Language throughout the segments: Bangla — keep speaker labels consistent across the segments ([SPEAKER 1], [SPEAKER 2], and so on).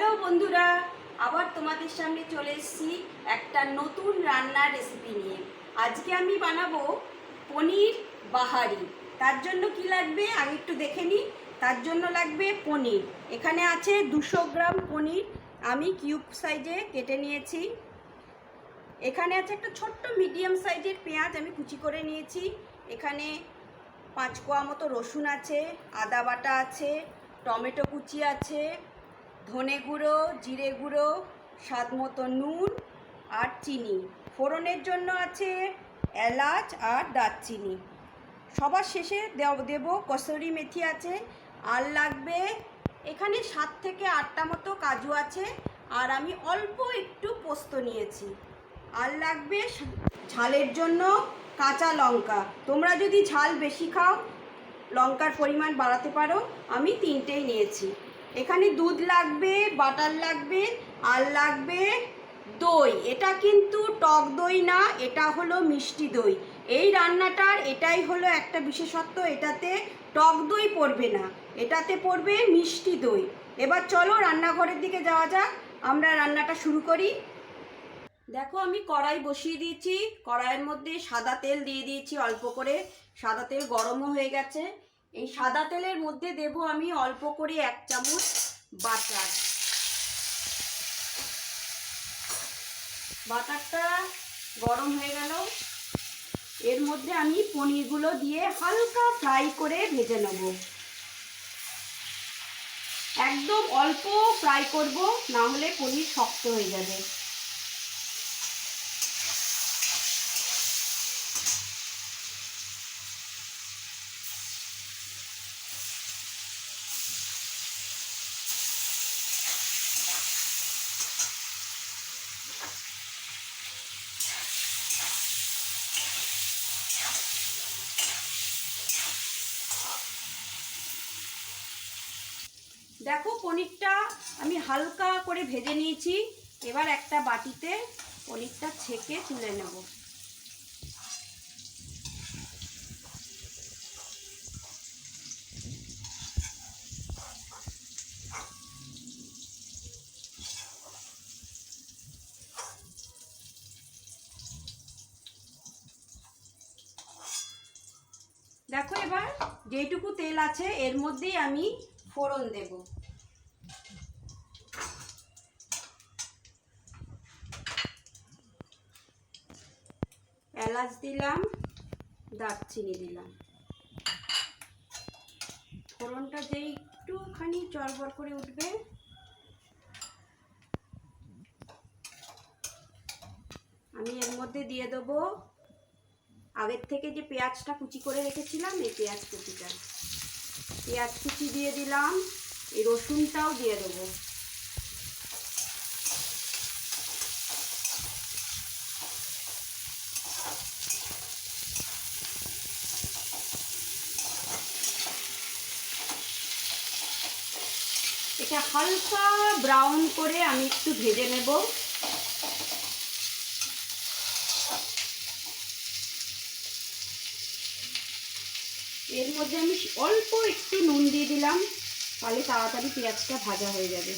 [SPEAKER 1] হ্যালো বন্ধুরা, আবার তোমাদের সামনে চলে এসেছি একটা নতুন রান্নার রেসিপি নিয়ে। আজকে আমি বানাবো পনির বাহারি। তার জন্য কি লাগবে আগে একটু দেখে নিই। তার জন্য লাগবে পনির। এখানে আছে 200 গ্রাম পনির, আমি কিউব সাইজে কেটে নিয়েছি। এখানে আছে একটা ছোট্ট মিডিয়াম সাইজের পেঁয়াজ, আমি কুচি করে নিয়েছি। এখানে 5 কোয়া মতো রসুন আছে, আদা বাটা আছে, টমেটো কুচি আছে, ধনে গুঁড়ো, জিরে গুঁড়ো, স্বাদ মতো নুন আর চিনি। ফোড়নের জন্য আছে এলাচ আর দারচিনি। সবার শেষে দেব কসুরি মেথি আছে। আর লাগবে এখানে 7 থেকে 8টা মতো কাজু আছে, আর আমি অল্প একটু পোস্ত নিয়েছি। আর লাগবে ঝালের জন্য কাঁচা লঙ্কা। তোমরা যদি ঝাল বেশি খাও লঙ্কার পরিমাণ বাড়াতে পারো, আমি 3টেই নিয়েছি। এখানে দুধ লাগবে, বাটার লাগবে, আর লাগবে দই। এটা কিন্তু টক দই না, এটা হলো মিষ্টি দই। এই রান্নাটার এটাই হলো একটা বিশেষত্ব, এটাতে টক দই পড়বে না, এটাতে পড়বে মিষ্টি দই। এবার চলো রান্নাঘরের দিকে যাওয়া যাক, আমরা রান্নাটা শুরু করি। দেখো আমি কড়াই বসিয়ে দিয়েছি, কড়াইয়ের মধ্যে সাদা তেল দিয়ে দিয়েছি অল্প করে। সাদা তেল গরমও হয়ে গেছে। এই সাদা তেলের মধ্যে দেব আমি অল্প করে 1 চামচ বাটার। বাটারটা গরম হয়ে গেল, এর মধ্যে আমি পনিরগুলো দিয়ে হালকা ফ্রাই করে ভেজে নেব। একদম অল্প ফ্রাই করব, না হলে পনির শক্ত হয়ে যাবে। দেখো পনিরটা আমি হালকা করে ভেজে নিয়েছি। এবার একটা বাটিতে পনিরটা ছেঁকে তুলে নেব। দেখো এবার যেটুকু তেল আছে এর মধ্যেই আমি ফোড়ন দেব। এলাচ দিলাম, দারচিনি দিলাম। ফোড়নটা যেই একটুখানি চড়বড় করে উঠবে আমি এর মধ্যে দিয়ে দেবো আগের থেকে যে পেঁয়াজটা কুচি করে রেখেছিলাম, এই পেঁয়াজ কুচিটা। পেঁয়াজ কুচি দিয়ে দিলাম, এই রসুনটাও দিয়ে দেবো। এটা হালকা ব্রাউন করে আমি একটু ভেজে নেব। এর মধ্যে আমি অল্প একটু নুন দিয়ে দিলাম, তাহলে তাড়াতাড়ি পেঁয়াজটা ভাজা হয়ে যাবে।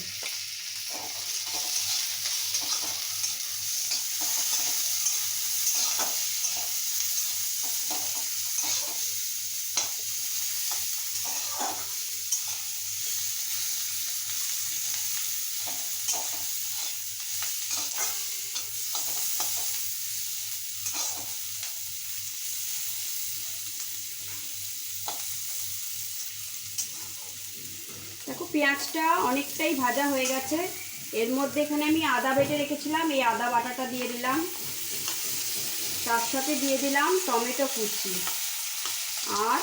[SPEAKER 1] দেখো পেঁয়াজটা অনেকটাই ভাজা হয়ে গেছে। এর মধ্যে এখানে আমি আদা বেটে রেখেছিলাম, এই আদা বাটাটা দিয়ে দিলাম। তার সাথে দিয়ে দিলাম টমেটো কুচি, আর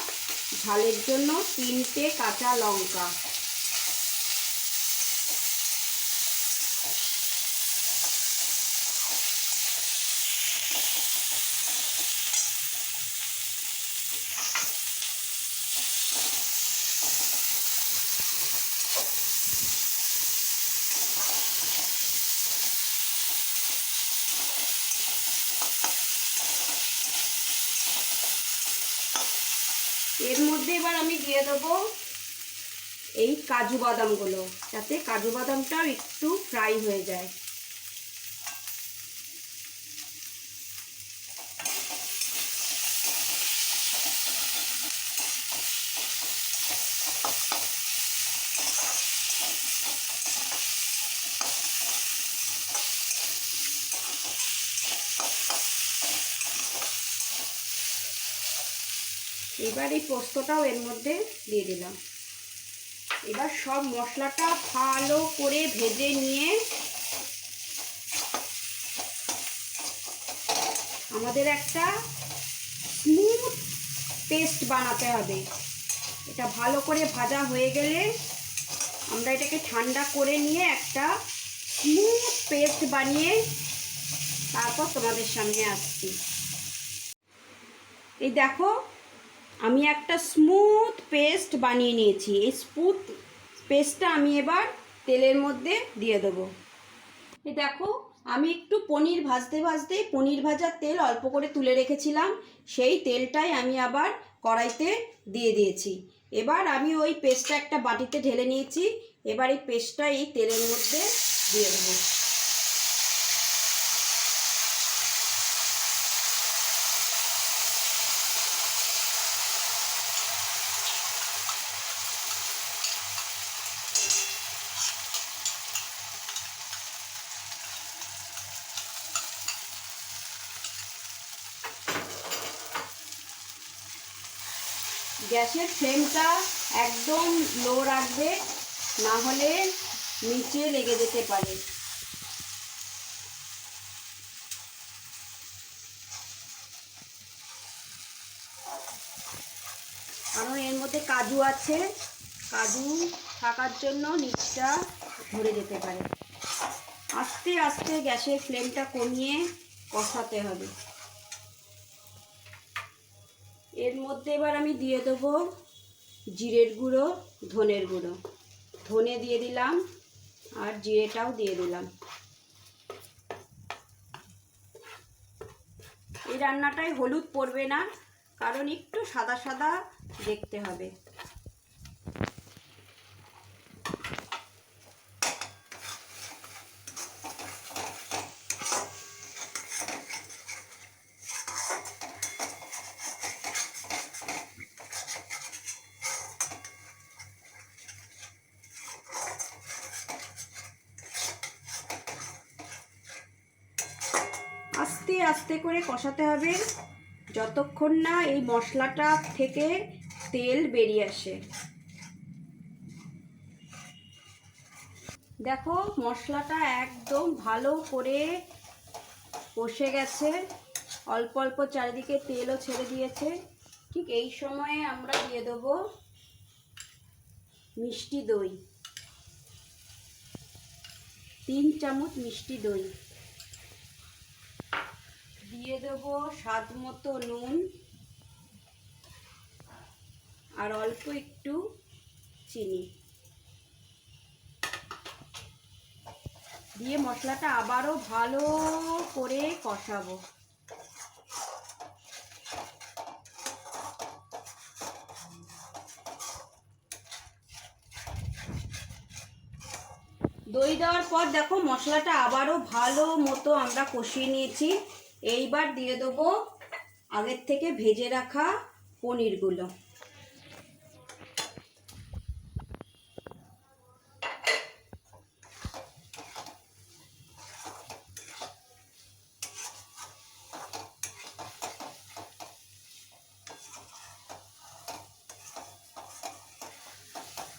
[SPEAKER 1] ঝালের জন্য 3টে কাঁচা লঙ্কা। এর মধ্যে এবার আমি দিয়ে দেবো এই কাজু বাদামগুলো, যাতে কাজু বাদামটাও একটু ফ্রাই হয়ে যায়। এবার এই পোস্তটাও এর মধ্যে দিয়ে দিলাম। এবার সব মশলাটা ভালো করে ভেজে নিয়ে আমাদের একটা স্মুথ পেস্ট বানাতে হবে। এটা ভালো করে ভাজা হয়ে গেলে আমরা এটাকে ঠান্ডা করে নিয়ে একটা স্মুথ পেস্ট বানিয়ে তারপর তোমাদের সামনে আসছি। এই দেখো, আমি একটা স্মুথ পেস্ট বানিয়ে নিয়েছি। এই স্মুথ পেস্টটা আমি এবার তেলের মধ্যে দিয়ে দেবো। এই দেখো, আমি একটু পনির ভাজতে ভাজতে পনির ভাজার তেল অল্প করে তুলে রেখেছিলাম, সেই তেলটাই আমি আবার কড়াইতে দিয়ে দিয়েছি। এবার আমি ওই পেস্টটা একটা বাটিতে ঢেলে নিয়েছি। এবার এই পেস্টটা এই তেলের মধ্যে দিয়ে দেবো। গ্যাসের ফ্লেমটা একদম লো রাখবে, না হলে নিচে লেগে যেতে পারে। কারণ এর মধ্যে কাজু আছে, কাজু থাকার জন্য নিচটা ধরে যেতে পারে। আস্তে আস্তে গ্যাসের ফ্লেমটা কমিয়ে কষাতে হবে। এর মধ্যে এবার আমি দিয়ে দেবো জিরের গুঁড়ো, ধনের গুঁড়ো। ধনে দিয়ে দিলাম আর জিরেটাও দিয়ে দিলাম। এই রান্নাটায় হলুদ পড়বে না, কারণ একটু সাদা সাদা দেখতে হবে। আস্তে আস্তে করে কষাতে হবে যতক্ষণ না এই মশলাটা থেকে তেল বেরিয়ে আসে। দেখো, মশলাটা একদম ভালো করে কষে গেছে, অল্প অল্প চারিদিকে তেলও ছেড়ে দিয়েছে। ঠিক এই সময়ে আমরা দিয়ে দেবো মিষ্টি দই, 3 চামচ মিষ্টি দই দিয়ে দেবো, স্বাদ মতো নুন আর অল্প একটু চিনি দিয়ে মশলাটা আবারও ভালো করে কষাবো। দই দেওয়ার পর দেখো মশলাটা আবারও ভালো মতো আমরা কষিয়ে নিয়েছি। এইবার দিয়ে দেবো আগের থেকে ভেজে রাখা পনিরগুলো।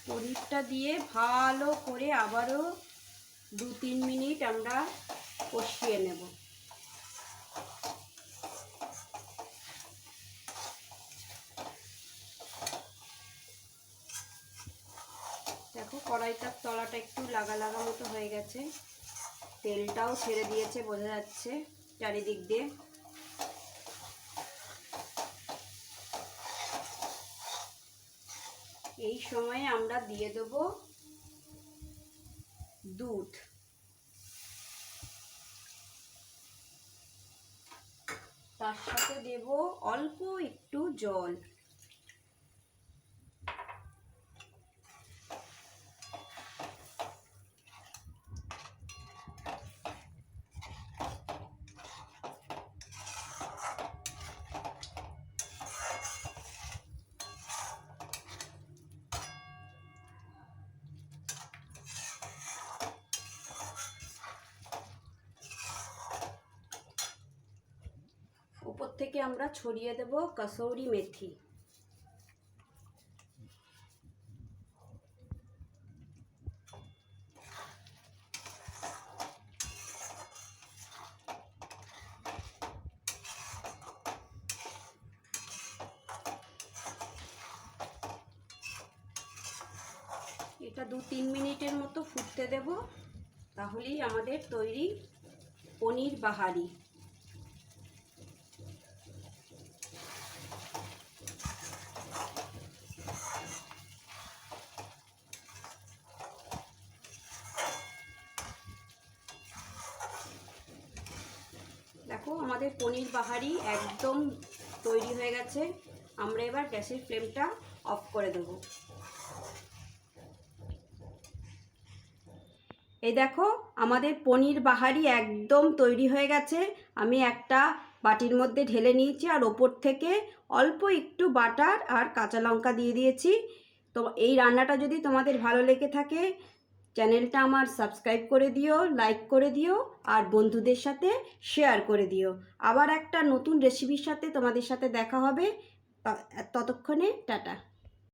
[SPEAKER 1] পনিরটা দিয়ে ভালো করে আবারও 2-3 মিনিট আমরা কষিয়ে নেব। দেখো, কড়াইটার তলাটা একটু লাগা লাগা মতো হয়ে গেছে, তেলটাও ছেড়ে দিয়েছে, বোঝা যাচ্ছে চারিদিক দিয়ে। এই সময়ে আমরা দিয়ে দেব দুধ। তার সাথে দেব অল্প একটু জল। থেকে আমরা ছড়িয়ে দেব কসৌরি মেথি। এটা 2-3 মিনিটের মতো ফুটতে দেব, তাহলেই আমাদের তৈরি পনির বাহারি। দেখো আমাদের পনির বাহারি একদম তৈরি হয়ে গেছে। আমরা এবার গ্যাসের ফ্লেমটা অফ করে দেব। এই দেখো আমাদের পনির বাহারি একদম তৈরি হয়ে গেছে। আমি একটা বাটির মধ্যে ঢেলে নিয়েছি, আর ওপর থেকে অল্প একটু বাটার আর কাঁচা লঙ্কা দিয়ে দিয়েছি। তো এই রান্নাটা যদি তোমাদের ভালো লেগে থাকে, চ্যানেলটা আমার সাবস্ক্রাইব করে দিও, লাইক করে দিও, আর বন্ধুদের সাথে শেয়ার করে দিও। আবার একটা নতুন রেসিপির সাথে তোমাদের সাথে দেখা হবে। ততক্ষণে টাটা।